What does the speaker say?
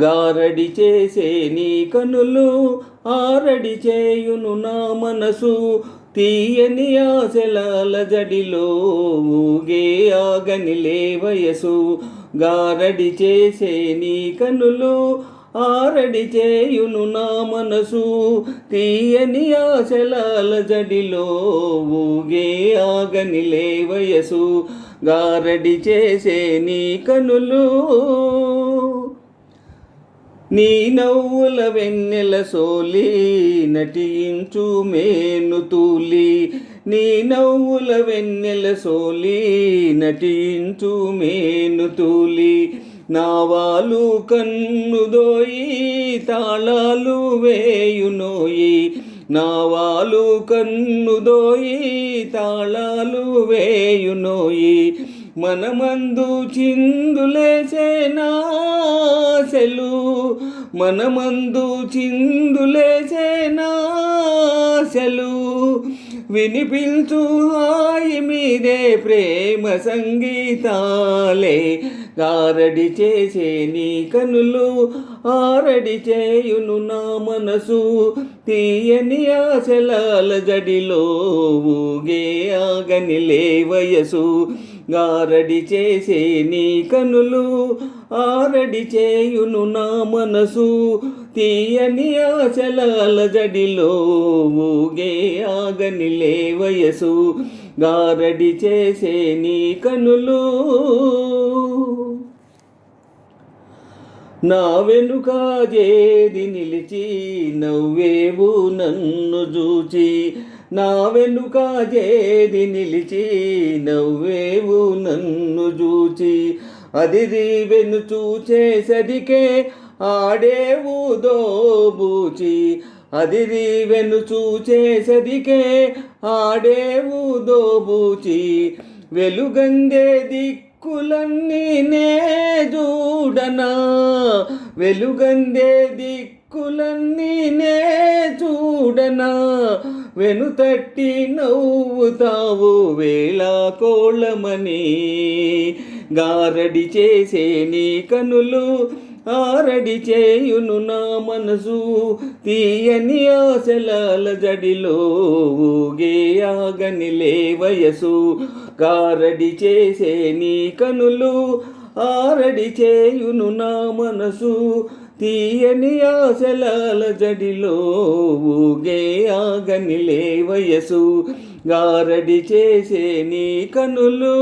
గారడి చేసే నీ కనులు ఆరడి చేయును నా మనసు తీయని ఆశల జడిలో ఊగే ఆగనిలే వయసు. గారడి చేసే నీ కనులు ఆరడి చేయును నా మనసు తీయని ఆశల జడిలో ఊగే ఆగనిలే వయసు. గారడి చేసే నీ కనులు నీ నవ్వుల వెన్నెల సోలి నటించు మేను తూలి. నీ నవ్వుల వెన్నెల సోలి నటించు మేను తూలి. నావాలు కన్నుదోయి తాళాలు వేయునోయి. నావాలు కన్నుదోయి తాళాలు వేయునోయి. మనమందు చిందులేసే నాశలు మనమందు చిందులేసే నాశలు వినిపించు హాయి మీదే ప్రేమ సంగీతాలే. గారడి చేసే నీ కనులు ఆరడి చేయును నా మనసు తీయని ఆశల జడిలో ఊగే ఆగనిలే వయసు. గారడి చేసే నీ కనులు ఆరడి చేయును నా మనసు తీయని ఆశల జడిలో ఊగే ఆగనిలే వయసు. గారడి చేసే నీ కనులు నా వెనుక చేరి నిలిచి నవ్వేవు నన్ను చూచి. నా వెనుక చేరి నిలిచి నవ్వేవు నన్ను చూచి. అదిరి వెను చూచేసరికే ఆడేవు దోబూచి. అదిరి వెను చూచేసరికే ఆడేవు దోబూచి. వెలుగందే దిక్కులన్నీ నే చూడనా. వెలుగందే దిక్కులన్నీ నే చూడనా. వెనుతట్టి నవ్వుతావు వేళా కోళమని. గారడి చేసే నీ కనులు ఆరడి చేయును నా మనసు తీయని ఆశల జడిలో ఊగే ఆగనిలే వయసు. గారడి చేసే నీ కనులు ఆరడి చేయును నా మనసు తీయని ఆశల జడిలో ఊగే ఆగనిలే వయసు. గారడి చేసే నీ కనులు